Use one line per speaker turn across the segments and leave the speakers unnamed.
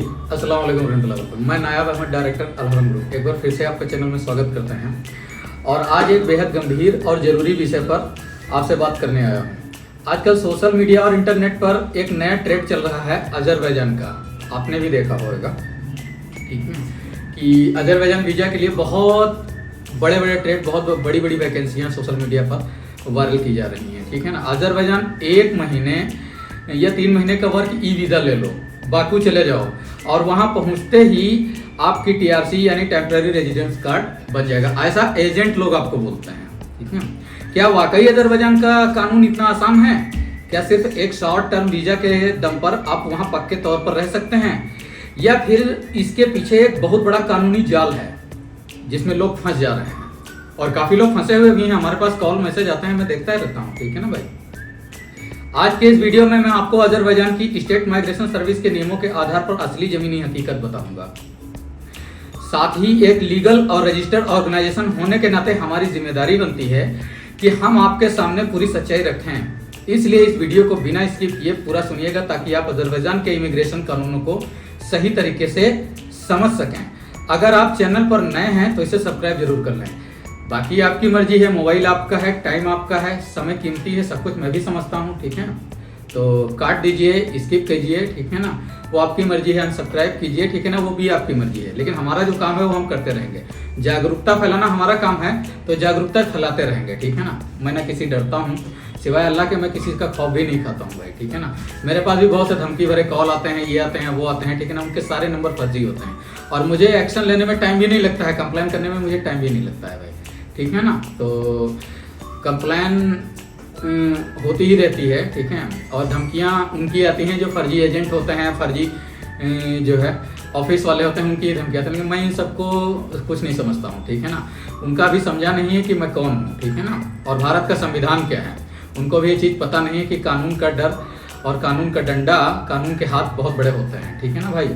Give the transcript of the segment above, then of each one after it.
अस्सलाम वालेकुम रहमतुल्लाहि व बरकातहू। मैं नायाब अहमद, डायरेक्टर अलहरम ग्रुप, एक बार फिर से आपके चैनल में स्वागत करते हैं। और आज एक बेहद गंभीर और ज़रूरी विषय पर आपसे बात करने आया हूँ। आजकल सोशल मीडिया और इंटरनेट पर एक नया ट्रेंड चल रहा है अजरबैजान का। आपने भी देखा होगा, ठीक है, कि अजरबैजान वीज़ा के लिए बहुत बड़े बड़े ट्रेंड, बहुत बड़ी बड़ी वैकेंसियाँ सोशल मीडिया पर वायरल की जा रही हैं, ठीक है ना। अजरबैजान 1 महीने या 3 महीने का वर्क ई वीज़ा ले लो, बाकू चले जाओ और वहाँ पहुँचते ही आपकी टीआरसी यानी टेम्पररी रेजिडेंस कार्ड बन जाएगा। ऐसा एजेंट लोग आपको बोलते हैं, ठीक है। क्या वाकई अजरबैजान का कानून इतना आसान है? क्या सिर्फ एक शॉर्ट टर्म वीज़ा के दम पर आप वहाँ पक्के तौर पर रह सकते हैं, या फिर इसके पीछे एक बहुत बड़ा कानूनी जाल है जिसमें लोग फंस जा रहे हैं? और काफ़ी लोग फंसे हुए भी हैं, हमारे पास कॉल मैसेज आते हैं, मैं देखता ही रहता हूँ, ठीक है ना भाई। आज के इस वीडियो में मैं आपको अजरबैजान की स्टेट माइग्रेशन सर्विस के नियमों के आधार पर असली जमीनी हकीकत बताऊंगा। साथ ही एक लीगल और रजिस्टर्ड ऑर्गेनाइजेशन होने के नाते हमारी जिम्मेदारी बनती है कि हम आपके सामने पूरी सच्चाई रखें। इसलिए इस वीडियो को बिना स्किप किए पूरा सुनिएगा ताकि आप अजरबैजान के इमिग्रेशन कानूनों को सही तरीके से समझ सकें। अगर आप चैनल पर नए हैं तो इसे सब्सक्राइब जरूर कर लें। बाकी आपकी मर्जी है, मोबाइल आपका है, टाइम आपका है, समय कीमती है, सब कुछ मैं भी समझता हूँ, ठीक है ना। तो काट दीजिए, स्किप कीजिए, ठीक है ना, वो आपकी मर्जी है। अनसब्सक्राइब कीजिए, ठीक है ना, वो भी आपकी मर्जी है। लेकिन हमारा जो काम है वो हम करते रहेंगे। जागरूकता फैलाना हमारा काम है, तो जागरूकता फैलाते रहेंगे, ठीक है ना। मैं ना किसी डरता हूँ, सिवाय अल्लाह के मैं किसी का खौफ भी नहीं खाता हूँ भाई, ठीक है ना। मेरे पास भी बहुत से धमकी भरे कॉल आते हैं, ये आते हैं, वो आते हैं, ठीक है ना। उनके सारे नंबर फर्जी होते हैं और मुझे एक्शन लेने में टाइम भी नहीं लगता है, कंप्लेन करने में मुझे टाइम भी नहीं लगता है भाई, ठीक है ना। तो कंप्लेन होती ही रहती है, ठीक है। और धमकियाँ उनकी आती हैं जो फर्जी एजेंट होते हैं, फर्जी जो है ऑफिस वाले होते हैं, उनकी धमकियाँ आती हैं। लेकिन मैं इन सबको कुछ नहीं समझता हूँ, ठीक है ना। उनका भी समझा नहीं है कि मैं कौन हूँ, ठीक है ना, और भारत का संविधान क्या है। उनको भी ये चीज़ पता नहीं है कि कानून का डर और कानून का डंडा, कानून के हाथ बहुत बड़े होते हैं, ठीक है ना भाई।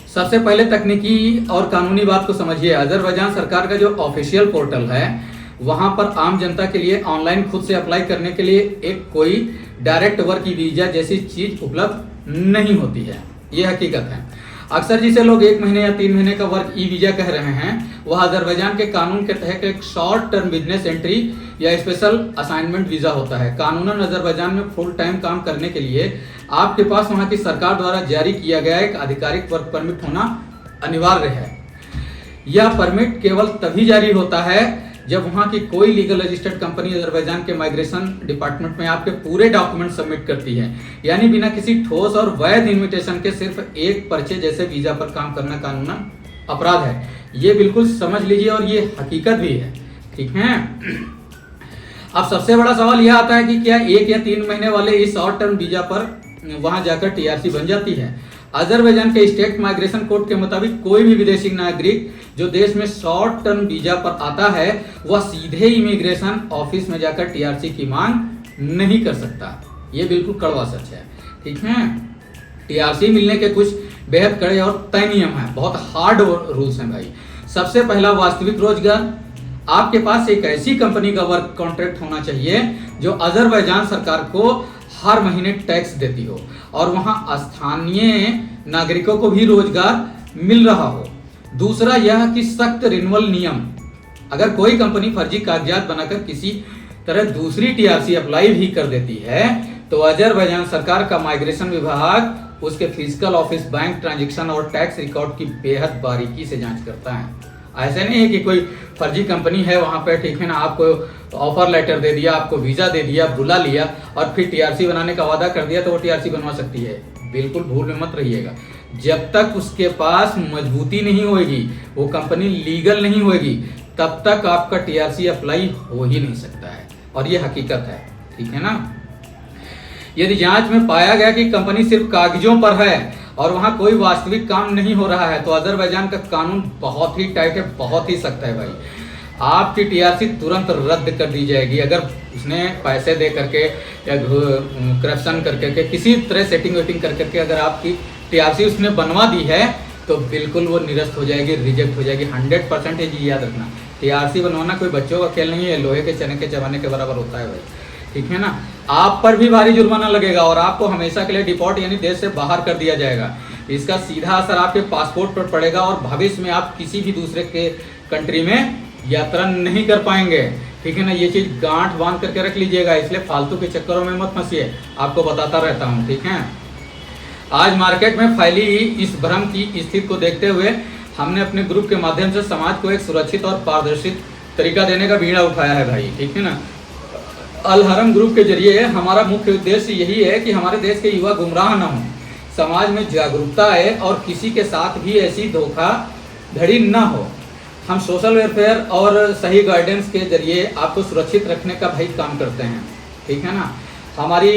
सबसे पहले तकनीकी और कानूनी बात को समझिए। अजरबैजान सरकार का जो ऑफिशियल पोर्टल है वहां पर आम जनता के लिए ऑनलाइन खुद से अप्लाई करने के लिए एक कोई डायरेक्ट वर्क वीजा जैसी चीज उपलब्ध नहीं होती है, ये हकीकत है। अक्सर जिसे लोग 1 महीने या 3 महीने का वर्क ई वीजा कह रहे हैं, वह अजरबैजान के कानून के तहत एक शॉर्ट टर्म बिजनेस एंट्री या स्पेशल असाइनमेंट वीजा होता है। कानूनन अजरबैजान में फुल टाइम काम करने के लिए आपके पास वहां की सरकार द्वारा जारी किया गया एक आधिकारिक वर्क परमिट होना अनिवार्य है। यह परमिट केवल तभी जारी होता है जब वहां की कोई लीगल रजिस्टर्ड कंपनी अजरबैजान के माइग्रेशन डिपार्टमेंट में आपके पूरे डॉक्यूमेंट सबमिट करती है। यानी बिना किसी ठोस और वैध इन्विटेशन के सिर्फ एक पर्चे जैसे वीजा पर काम करना कानूनन अपराध है। ये बिल्कुल समझ लीजिए और ये हकीकत भी है, ठीक है। अब सबसे बड़ा सवाल यह आता है कि क्या 1 या 3 महीने वाले इस शॉर्ट टर्म वीजा पर वहां जाकर टीआरसी बन जाती है? अजरबैजान के स्टेट माइग्रेशन कोड के मुताबिक कोई भी विदेशी नागरिक जो देश में शॉर्ट टर्म वीजा पर आता है वह सीधे इमिग्रेशन ऑफिस में जाकर टीआरसी की मांग नहीं कर सकता। ये बिल्कुल कड़वा सच है, ठीक है। टीआरसी मिलने के कुछ बेहद कड़े और तय नियम है, बहुत हार्ड रूल्स हैं भाई। सबसे पहला, वास्तविक रोजगार। आपके पास एक ऐसी कंपनी का वर्क कॉन्ट्रैक्ट होना चाहिए जो अजरबैजान सरकार को हर महीने टैक्स देती हो और वहां स्थानीय नागरिकों को भी रोजगार मिल रहा हो। दूसरा यह कि सख्त रिन्यूअल नियम। अगर कोई कंपनी फर्जी कागजात बनाकर किसी तरह दूसरी टीआरसी अप्लाई भी कर देती है तो अजरबैजान सरकार का माइग्रेशन विभाग उसके फिजिकल ऑफिस, बैंक ट्रांजैक्शन और टैक्स रिकॉर्ड की बेहद बारीकी से जांच करता है। ऐसे नहीं है कि कोई फर्जी कंपनी है वहां पे, ठीक है ना, आपको ऑफर लेटर दे दिया, आपको वीजा दे दिया, बुला लिया और फिर टीआरसी बनाने का वादा कर दिया तो वो टीआरसी बनवा सकती है। बिल्कुल भूल में मत रहिएगा। जब तक उसके पास मजबूती नहीं होगी, वो कंपनी लीगल नहीं होगी, तब तक आपका टीआरसी अप्लाई हो ही नहीं सकता है और ये हकीकत है, ठीक है ना। यदि जांच में पाया गया कि कंपनी सिर्फ कागजों पर है और वहां कोई वास्तविक काम नहीं हो रहा है तो अजरबैजान का कानून बहुत ही टाइट है, बहुत ही सख्त है भाई। आपकी टीआरसी तुरंत रद्द कर दी जाएगी अगर उसने पैसे दे करके या करप्शन करके किसी तरह सेटिंग वेटिंग करके अगर आपकी टीआरसी उसने बनवा दी है तो बिल्कुल वो निरस्त हो जाएगी, रिजेक्ट हो जाएगी 100%। ये याद रखना, टीआरसी बनवाना कोई बच्चों का खेल नहीं है, लोहे के चने के चबाने के बराबर होता है भाई, ठीक है ना। आप पर भी भारी जुर्माना लगेगा और आपको हमेशा के लिए डिपोर्ट यानी देश से बाहर कर दिया जाएगा। इसका सीधा असर आपके पासपोर्ट पर पड़ेगा और भविष्य में आप किसी भी दूसरे के कंट्री में यात्रा नहीं कर पाएंगे। ठीक है ना, ये चीज़ गांठ बांध करके रख लीजिएगा, इसलिए फालतू के चक्करों में मत फंसिए, आपको बताता रहता हूँ। ठीक है, आज मार्केट में फैली इस भ्रम की स्थिति को देखते हुए हमने अपने ग्रुप के माध्यम से समाज को एक सुरक्षित और पारदर्शी तरीका देने का बीड़ा उठाया है भाई। ठीक है ना, अलहरम ग्रुप के जरिए हमारा मुख्य उद्देश्य यही है कि हमारे देश के युवा गुमराह न हों, समाज में जागरूकता आए और किसी के साथ भी ऐसी धोखाधड़ी न हो। हम सोशल वेलफेयर और सही गाइडेंस के जरिए आपको सुरक्षित रखने का भाई काम करते हैं। ठीक है ना, हमारी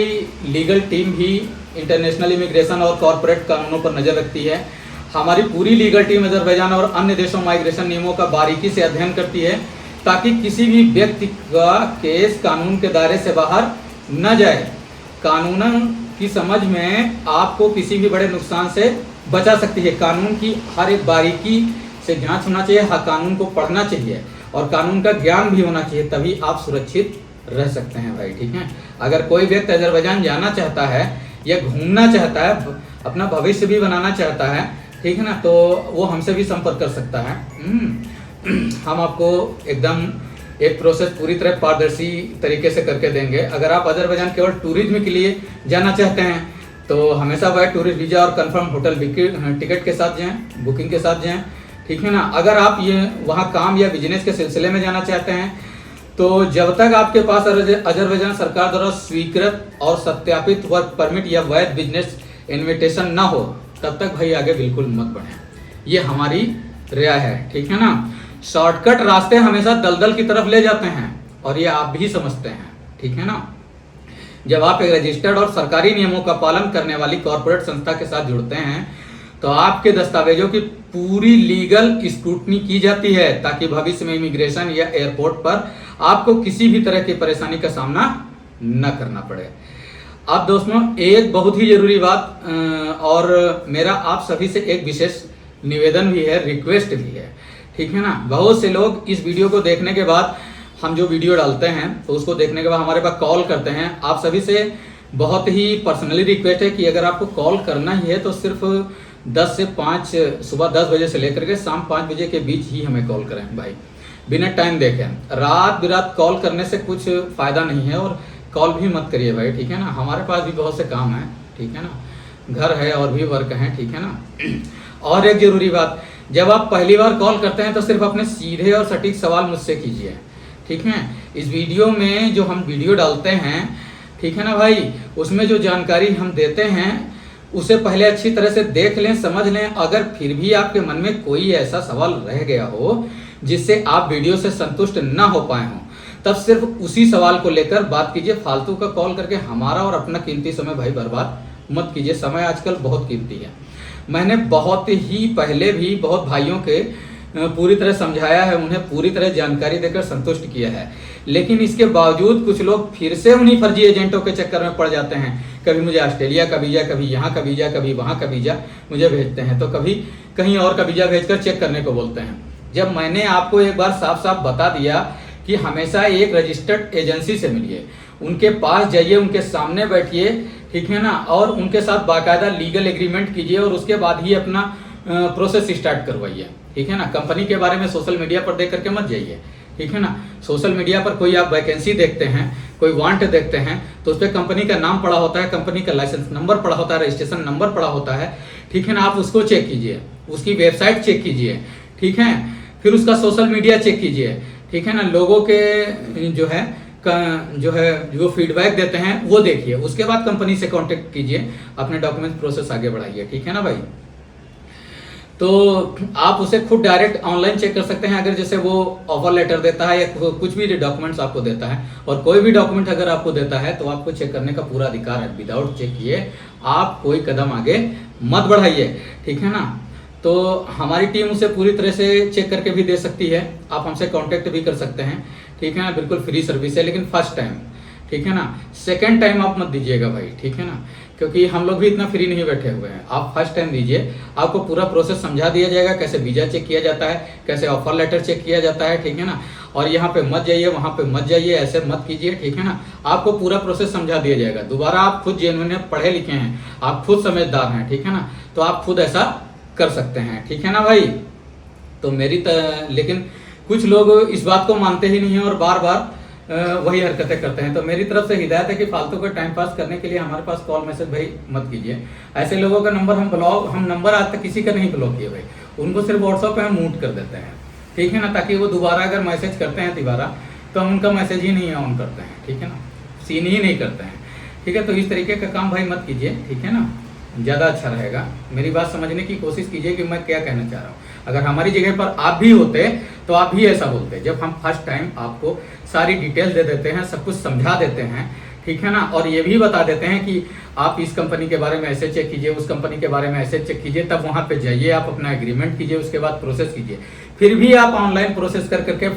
लीगल टीम भी इंटरनेशनल इमिग्रेशन और कॉरपोरेट कानूनों पर नज़र रखती है। हमारी पूरी लीगल टीम अजरबैजान और अन्य देशों माइग्रेशन नियमों का बारीकी से अध्ययन करती है ताकि किसी भी व्यक्ति का केस कानून के दायरे से बाहर न जाए। कानून की समझ में आपको किसी भी बड़े नुकसान से बचा सकती है। कानून की हर एक बारीकी से जांच होना चाहिए, हर कानून को पढ़ना चाहिए और कानून का ज्ञान भी होना चाहिए, तभी आप सुरक्षित रह सकते हैं भाई। ठीक है, अगर कोई व्यक्ति अजरबैजान जाना चाहता है या घूमना चाहता है, अपना भविष्य भी बनाना चाहता है, ठीक है ना, तो वो हमसे भी संपर्क कर सकता है। हम आपको एकदम एक प्रोसेस पूरी तरह पारदर्शी तरीके से करके देंगे। अगर आप अजरबैजान केवल टूरिज्म के लिए जाना चाहते हैं तो हमेशा वह टूरिस्ट वीज़ा और कंफर्म होटल टिकट के साथ जाएं, बुकिंग के साथ जाएं। ठीक है ना, अगर आप ये वहाँ काम या बिजनेस के सिलसिले में जाना चाहते हैं तो जब तक आपके पास अजरबैजान सरकार द्वारा स्वीकृत और सत्यापित वर्क परमिट या वैध बिजनेस इन्विटेशन ना हो तब तक भाई आगे बिल्कुल मत बढ़ें, ये हमारी राय है। ठीक है ना, शॉर्टकट रास्ते हमेशा दलदल की तरफ ले जाते हैं और ये आप भी समझते हैं। ठीक है ना, जब आप एक रजिस्टर्ड और सरकारी नियमों का पालन करने वाली कॉर्पोरेट संस्था के साथ जुड़ते हैं तो आपके दस्तावेजों की पूरी लीगल स्क्रूटनी की जाती है ताकि भविष्य में इमिग्रेशन या एयरपोर्ट पर आपको किसी भी तरह की परेशानी का सामना न करना पड़े। अब दोस्तों एक बहुत ही जरूरी बात और मेरा आप सभी से एक विशेष निवेदन भी है, रिक्वेस्ट भी है। ठीक है ना, बहुत से लोग इस वीडियो को देखने के बाद, हम जो वीडियो डालते हैं तो उसको देखने के बाद हमारे पास कॉल करते हैं। आप सभी से बहुत ही पर्सनली रिक्वेस्ट है कि अगर आपको कॉल करना ही है तो सिर्फ 10 से 5 सुबह 10 बजे से लेकर के शाम 5 बजे के बीच ही हमें कॉल करें भाई, बिना टाइम देखें। रात बिरात कॉल करने से कुछ फ़ायदा नहीं है और कॉल भी मत करिए भाई। ठीक है ना, हमारे पास भी बहुत से काम हैं। ठीक है ना, घर है और भी वर्क हैं। ठीक है ना, और एक ज़रूरी बात, जब आप पहली बार कॉल करते हैं तो सिर्फ अपने सीधे और सटीक सवाल मुझसे कीजिए। ठीक है, इस वीडियो में जो हम वीडियो डालते हैं, ठीक है ना भाई, उसमें जो जानकारी हम देते हैं उसे पहले अच्छी तरह से देख लें, समझ लें। अगर फिर भी आपके मन में कोई ऐसा सवाल रह गया हो जिससे आप वीडियो से संतुष्ट ना हो पाए हों, तब सिर्फ उसी सवाल को लेकर बात कीजिए। फालतू का कॉल करके हमारा और अपना कीमती समय भाई बर्बाद मत कीजिए। समय आजकल बहुत कीमती है। मैंने बहुत ही पहले भी बहुत भाइयों के पूरी तरह समझाया है, उन्हें पूरी तरह जानकारी देकर संतुष्ट किया है, लेकिन इसके बावजूद कुछ लोग फिर से उन्हीं फर्जी एजेंटों के चक्कर में पड़ जाते हैं। कभी मुझे ऑस्ट्रेलिया का वीज़ा, कभी यहाँ का वीज़ा, कभी वहाँ का वीज़ा मुझे भेजते हैं, तो कभी कहीं और का वीज़ा भेजकर चेक करने को बोलते हैं। जब मैंने आपको एक बार साफ साफ बता दिया कि हमेशा एक रजिस्टर्ड एजेंसी से मिलिए, उनके पास जाइए, उनके सामने बैठिए, ठीक है ना, और उनके साथ बाकायदा लीगल एग्रीमेंट कीजिए और उसके बाद ही अपना प्रोसेस स्टार्ट करवाइए। ठीक है ना, कंपनी के बारे में सोशल मीडिया पर देख करके मत जाइए। ठीक है ना, सोशल मीडिया पर कोई आप वैकेंसी देखते हैं, कोई वांट देखते हैं, तो उस पर कंपनी का नाम पड़ा होता है, कंपनी का लाइसेंस नंबर पड़ा होता है, रजिस्ट्रेशन नंबर पड़ा होता है। ठीक है ना, आप उसको चेक कीजिए, उसकी वेबसाइट चेक कीजिए। ठीक है, फिर उसका सोशल मीडिया चेक कीजिए। ठीक है ना, लोगों के जो फीडबैक देते हैं वो देखिए, उसके बाद कंपनी से कांटेक्ट कीजिए, अपने डॉक्यूमेंट प्रोसेस आगे बढ़ाइए। ठीक है ना भाई, तो आप उसे खुद डायरेक्ट ऑनलाइन चेक कर सकते हैं। अगर जैसे वो ऑफर लेटर देता है या कुछ भी डॉक्यूमेंट्स आपको देता है, और कोई भी डॉक्यूमेंट अगर आपको देता है तो आपको चेक करने का पूरा अधिकार है। विदाउट चेक किए आप कोई कदम आगे मत बढ़ाइए। ठीक है ना, तो हमारी टीम उसे पूरी तरह से चेक करके भी दे सकती है, आप हमसे कांटेक्ट भी कर सकते हैं। ठीक है ना, बिल्कुल फ्री सर्विस है, लेकिन फर्स्ट टाइम, ठीक है ना, सेकंड टाइम आप मत दीजिएगा भाई। ठीक है ना, क्योंकि हम लोग भी इतना फ्री नहीं बैठे हुए हैं। आप फर्स्ट टाइम दीजिए, आपको पूरा प्रोसेस समझा दिया जाएगा, कैसे वीज़ा चेक किया जाता है, कैसे ऑफर लेटर चेक किया जाता है। ठीक है ना, और यहाँ पे मत जाइए, वहाँ पे मत जाइए, ऐसे मत कीजिए, ठीक है ना। आपको पूरा प्रोसेस समझा दिया जाएगा। दोबारा आप खुद जेन्युइन पढ़े लिखे हैं, आप खुद समझदार हैं, ठीक है ना, तो आप खुद ऐसा कर सकते हैं, ठीक है ना भाई। तो लेकिन कुछ लोग इस बात को मानते ही नहीं है और बार बार वही हरकतें करते हैं। तो मेरी तरफ से हिदायत है कि फालतू का टाइम पास करने के लिए हमारे पास कॉल मैसेज भाई मत कीजिए। ऐसे लोगों का नंबर हम नंबर आज तक किसी का नहीं ब्लॉक किए भाई, उनको सिर्फ व्हाट्सएप पे हम म्यूट कर देते हैं, ठीक है ना, ताकि वो दोबारा अगर मैसेज करते हैं दोबारा तो हम उनका मैसेज ही नहीं ऑन करते हैं, ठीक है ना, सीन ही नहीं करते हैं, ठीक है। तो इस तरीके का काम भाई मत कीजिए, ठीक है ना, ज़्यादा अच्छा रहेगा। मेरी बात समझने की कोशिश कीजिए कि मैं क्या कहना चाह रहा हूँ। अगर हमारी जगह पर आप भी होते तो आप भी ऐसा बोलते। जब हम फर्स्ट टाइम आपको सारी डिटेल दे देते हैं, सब कुछ समझा देते हैं, ठीक है ना, और ये भी बता देते हैं कि आप इस कंपनी के बारे में ऐसे चेक कीजिए, उस कंपनी के बारे में ऐसे चेक कीजिए, तब वहाँ पे जाइए, आप अपना एग्रीमेंट कीजिए, उसके बाद प्रोसेस कीजिए। फिर भी आप ऑनलाइन प्रोसेस कर करके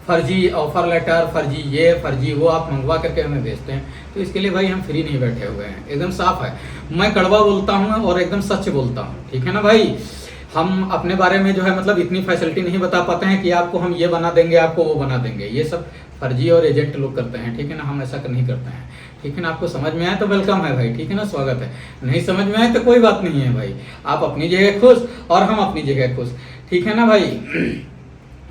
फर्जी ऑफर लेटर, फर्जी ये फर्जी वो आप मंगवा करके हमें भेजते हैं। तो इसके लिए भाई हम फ्री नहीं बैठे हुए हैं, एकदम साफ है। मैं कड़वा बोलता हूँ और एकदम सच बोलता हूँ, ठीक है ना भाई। हम अपने बारे में जो है मतलब इतनी फैसिलिटी नहीं बता पाते हैं कि आपको हम ये बना देंगे, आपको वो बना देंगे। ये सब फर्जी और एजेंट लोग करते हैं, ठीक है ना, हम ऐसा नहीं करते हैं, ठीक है ना। आपको समझ में आए तो वेलकम है भाई, ठीक है ना, स्वागत है। नहीं समझ में आए तो कोई बात नहीं है भाई, आप अपनी जगह खुश और हम अपनी जगह खुश, ठीक है ना भाई।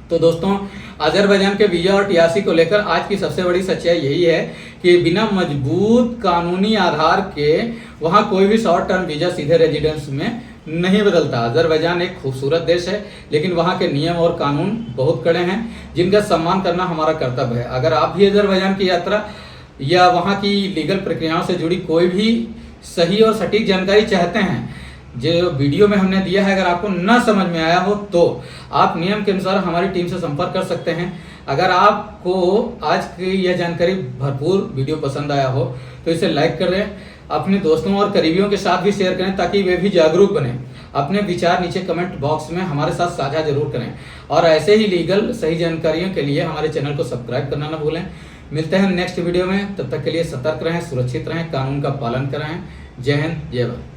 तो दोस्तों, अजरबैजान के वीजा और टीआरसी को लेकर आज की सबसे बड़ी सच्चाई यही है कि बिना मजबूत कानूनी आधार के वहाँ कोई भी शॉर्ट टर्म वीजा सीधे रेजिडेंस में नहीं बदलता। अजरबैजान एक खूबसूरत देश है, लेकिन वहाँ के नियम और कानून बहुत कड़े हैं, जिनका सम्मान करना हमारा कर्तव्य है। अगर आप भी अजरबैजान की यात्रा या वहाँ की लीगल प्रक्रियाओं से जुड़ी कोई भी सही और सटीक जानकारी चाहते हैं, जो वीडियो में हमने दिया है, अगर आपको न समझ में आया हो तो आप नियम के अनुसार हमारी टीम से संपर्क कर सकते हैं। अगर आपको आज की यह जानकारी भरपूर वीडियो पसंद आया हो तो इसे लाइक करें, अपने दोस्तों और करीबियों के साथ भी शेयर करें ताकि वे भी जागरूक बने। अपने विचार नीचे कमेंट बॉक्स में हमारे साथ साझा जरूर करें और ऐसे ही लीगल सही जानकारियों के लिए हमारे चैनल को सब्सक्राइब करना न भूलें। मिलते हैं नेक्स्ट वीडियो में, तब तक के लिए सतर्क रहें, सुरक्षित रहें, कानून का पालन करें। जय हिंद, जय भारत।